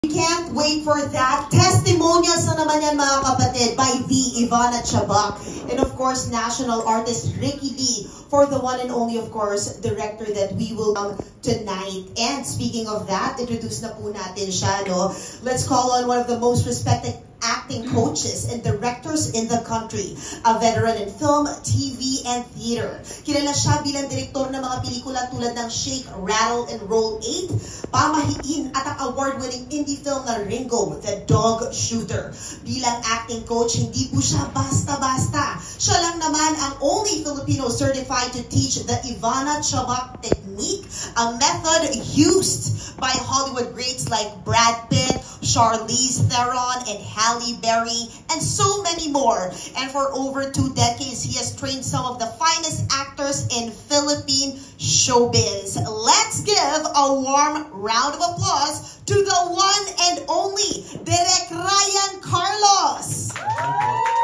Can't wait for that. Testimonials na naman yan mga kapatid by the Ivana Chabak. And of course, national artist Ricky Lee for the one and only, of course, director that we will tonight. And speaking of that, introduce na po natin siya, no? Let's call on one of the most respected acting coaches and directors in the country, a veteran in film, TV, and theater. Kilala siya bilang direktor ng mga pelikula tulad ng Shake, Rattle, and Roll 8, Pamahiin at ang award-winning indie film na Ringo, The Dog Shooter. Bilang acting coach, hindi po siya basta-basta. Siya lang naman ang only Filipino certified to teach the Ivana Chabak technique, a method used by Hollywood greats like Brad Pitt, Charlize Theron, and Halle Berry, and so many more. And for over 2 decades, he has trained some of the finest actors in Philippine showbiz. Let's give a warm round of applause to the one and only Direk Ryan Carlos.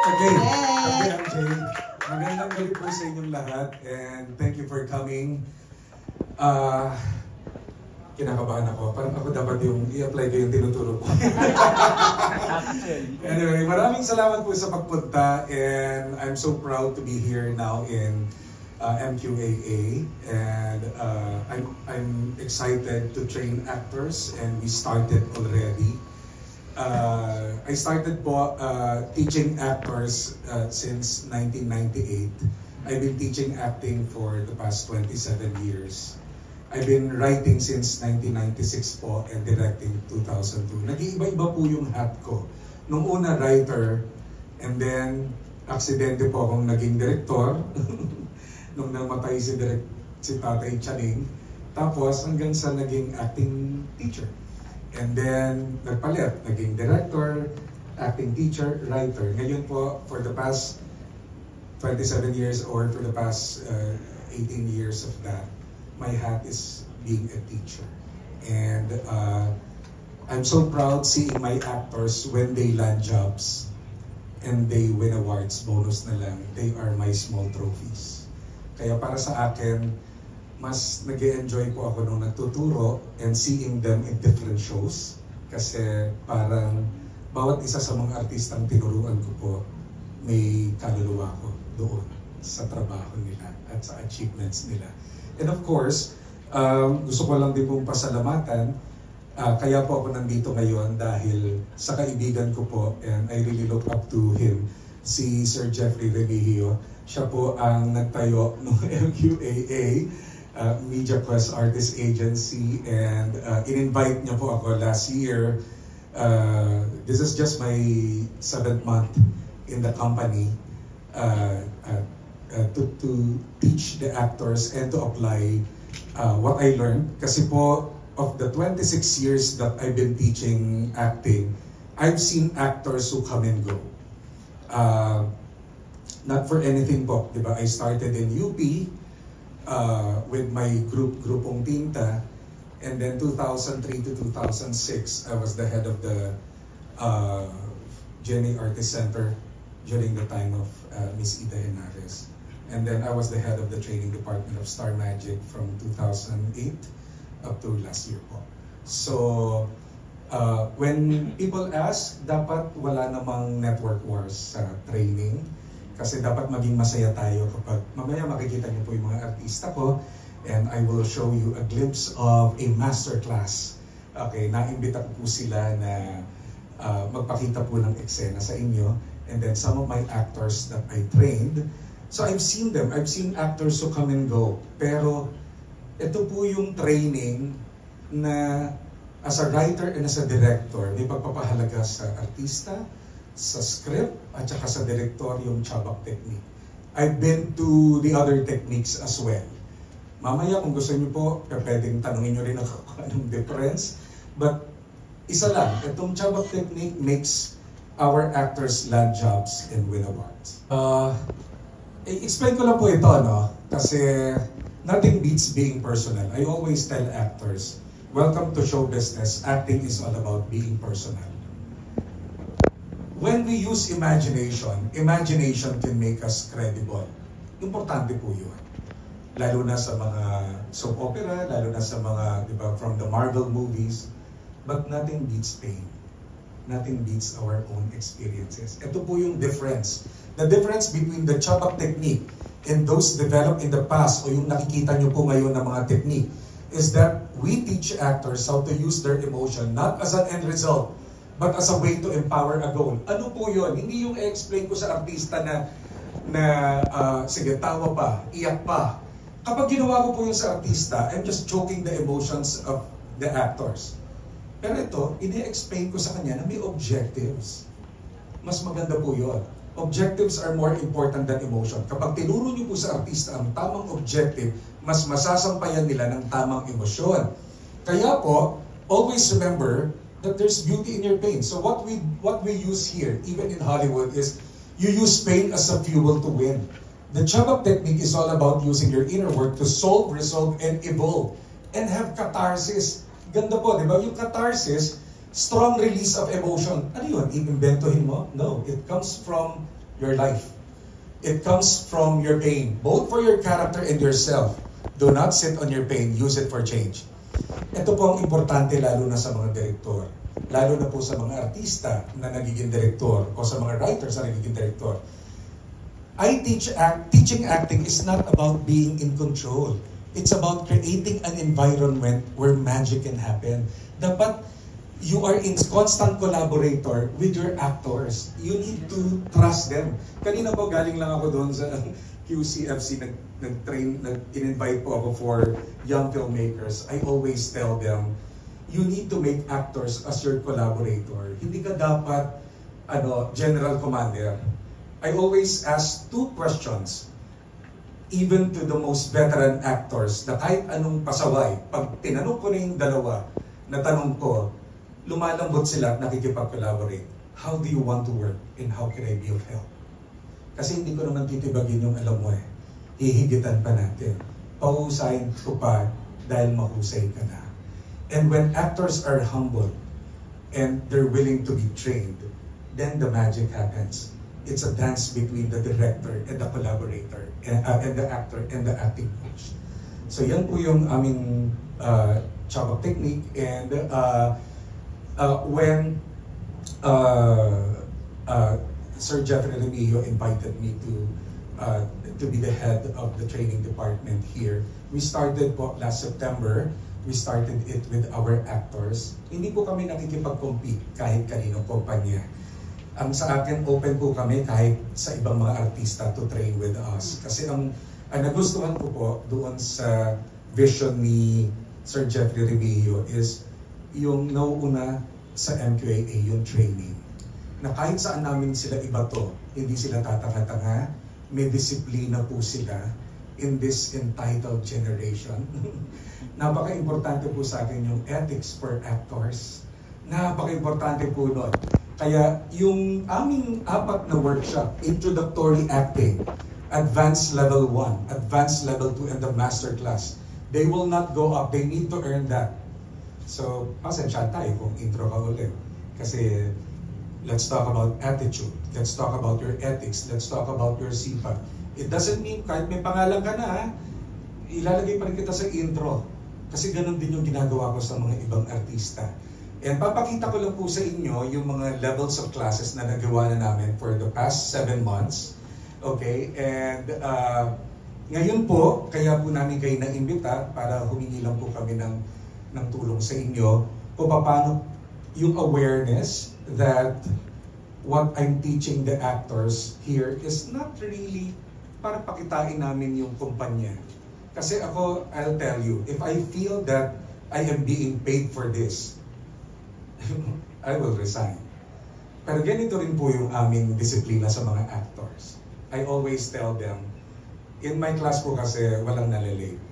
Okay, MJ. Magandang gabi po sa inyong lahat, and thank you for coming. Kinakabahan ako. Parang ako dapat yung i-apply ko yung tinuturo ko. Anyway, maraming salamat po sa pagpunta, and I'm so proud to be here now in MQAA, and I'm excited to train actors, and we started already. I started po teaching actors since 1998. I've been teaching acting for the past 27 years. I've been writing since 1996 po and directing 2002. Nag-iiba-iba po yung hat ko. Nung una, writer, and then aksidente po akong naging director. Nung namatay si Tatay Chaning. Tapos hanggang sa naging acting teacher. And then nagpalit, naging director, acting teacher, writer. Ngayon po, for the past 27 years or for the past 18 years of that, my hat is being a teacher. And I'm so proud seeing my actors when they land jobs and they win awards, bonus na lang. They are my small trophies. Kaya para sa akin, mas nag-enjoy po ako nung nagtuturo and seeing them in different shows. Kasi parang bawat isa sa mga artistang tinuruan ko po, may kaluluwa ko doon sa trabaho nila at sa achievements nila. And of course, gusto ko lang din pong pasalamatan. Kaya po ako nandito ngayon dahil sa kaibigan ko po, and I really look up to him, si Sir Jeffrey Remigio. Siya po ang nagtayo ng MQAA, Media Quest Artist Agency, and in-invite niya po ako last year. This is just my 7th month in the company. To teach the actors and to apply what I learned. Kasi po, of the 26 years that I've been teaching acting, I've seen actors who come and go. Not for anything po, di ba? I started in UP with my grupong Tinta, and then 2003 to 2006, I was the head of the GNA Artist Center during the time of Miss Ida Henares. And then I was the head of the training department of Star Magic from 2008 up to last year po. So, when people ask, dapat wala namang network wars sa training. Kasi dapat maging masaya tayo kapag mamaya makikita niyo po yung mga artista ko, and I will show you a glimpse of a masterclass. Okay, naimbita ko po sila na magpakita po ng eksena sa inyo. And then some of my actors that I trained, so I've seen them. I've seen actors who come and go. Pero ito po yung training na as a writer and as a director, may pagpapahalaga sa artista, sa script, at saka sa director yung Chabak technique. I've been to the other techniques as well. Mamaya kung gusto niyo po, pwedeng tanungin niyo rin ako kung anong difference. But isa lang, itong Chabak technique makes our actors land jobs and win awards. Explain ko lang po ito, no? Kasi nothing beats being personal. I always tell actors, welcome to show business. Acting is all about being personal. When we use imagination, imagination can make us credible. Importante po yun. Lalo na sa mga soap opera, lalo na sa mga, di ba, from the Marvel movies. but nothing beats pain. Nothing beats our own experiences. Ito po yung difference. The difference between the Chabak technique and those developed in the past o yung nakikita nyo po ngayon na mga technique is that we teach actors how to use their emotion not as an end result but as a way to empower a goal. Ano po yun? Hindi yung i-explain ko sa artista na sige, tawa pa, iyak pa. Kapag ginawa ko po yun sa artista, I'm just choking the emotions of the actors. Pero ito, ini-explain ko sa kanya na may objectives. Mas maganda po yun. Objectives are more important than emotion. Kapag tinuro niyo po sa artista ang tamang objective, mas masasampayan nila ng tamang emosyon. Kaya po, always remember that there's beauty in your pain. So what we use here, even in Hollywood, is you use pain as a fuel to win. The Chabak technique is all about using your inner work to solve, resolve, and evolve. And have catharsis. Ganda po, di ba? Yung catharsis, strong release of emotion. Ano yun? Inimbentohin mo? No. It comes from your life. It comes from your pain. Both for your character and yourself. Do not sit on your pain. Use it for change. Ito po ang importante lalo na sa mga direktor. Lalo na po sa mga artista na nagiging direktor o sa mga writers na nagiging direktor. Teaching acting is not about being in control. It's about creating an environment where magic can happen. Dapat you are in constant collaborator with your actors. You need to trust them. Kanina po galing lang ako doon sa QCFC, in-invite po ako for young filmmakers. I always tell them, you need to make actors as your collaborator. Hindi ka dapat general commander. I always ask two questions. Even to the most veteran actors, na kahit anong pasaway, pag tinanong ko na yung dalawa, na tanong ko, lumalambot sila at nakikipag-collaborate. How do you want to work and how can I be of help? Kasi hindi ko naman titibagin yung alam mo eh. Hihigitan pa natin. Pahusayin ko pa dahil mahusay ka na. And when actors are humble and they're willing to be trained, then the magic happens. It's a dance between the director and the collaborator and the actor and the acting coach. So yan po yung aming Chabak technique. And when Sir Jeffrey Remigio invited me to be the head of the training department here, we started po last September. We started it with our actors. Hindi po kami nakikipag-compete kahit kaninong kumpanya. Ang sa akin, open po kami kahit sa ibang mga artista to train with us. Kasi ang nagustuhan ko po doon sa vision ni Sir Jeffrey Remigio is yung nauuna sa MQAA, yung training. Na kahit saan namin sila ibato, hindi sila tatanga-tanga, may disiplina po sila in this entitled generation. Napaka-importante po sa akin yung ethics for actors. Napaka-importante po nun. Kaya yung aming 4 na workshop, Introductory Acting, Advanced Level 1, Advanced Level 2, and the Master Class, they will not go up. They need to earn that. So, pasensya tayo kung intro ka ulit. Kasi, let's talk about attitude. Let's talk about your ethics. Let's talk about your sipag. It doesn't mean, kahit may pangalan ka na, ilalagay pa rin kita sa intro. Kasi ganun din yung ginagawa ko sa mga ibang artista. And papakita ko lang po sa inyo yung mga levels of classes na nagawa na namin for the past 7 months. Okay? And ngayon po, kaya po namin kayo na-imbita para humingi lang po kami ng tulong sa inyo kung paano yung awareness that what I'm teaching the actors here is not really para pakitain namin yung kumpanya. Kasi ako, I'll tell you, if I feel that I am being paid for this, I will resign. Pero ganito rin po yung aming disiplina sa mga actors. I always tell them, in my class po kasi walang nalilate.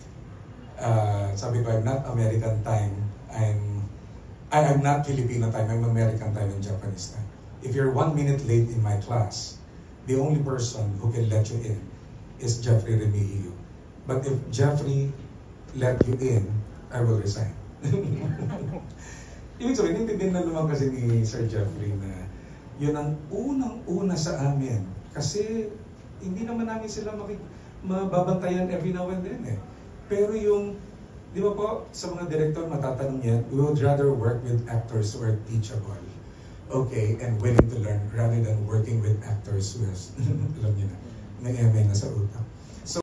Sabi ko, I'm not American time. I'm not Filipino time. I'm American time and Japanese time. If you're 1 minute late in my class, the only person who can let you in is Jeffrey Remigio. But if Jeffrey let you in, I will resign. Ibig sabihin, intindihin na naman kasi ni Sir Jeffrey na yun ang unang-una sa amin. Kasi hindi naman namin sila mababantayan every now and then eh. Pero yung Di ba po, sa mga director matatanong yan, we would rather work with actors who are teachable, okay, and willing to learn rather than working with actors who has, alam niyo na, may eme na sa utak.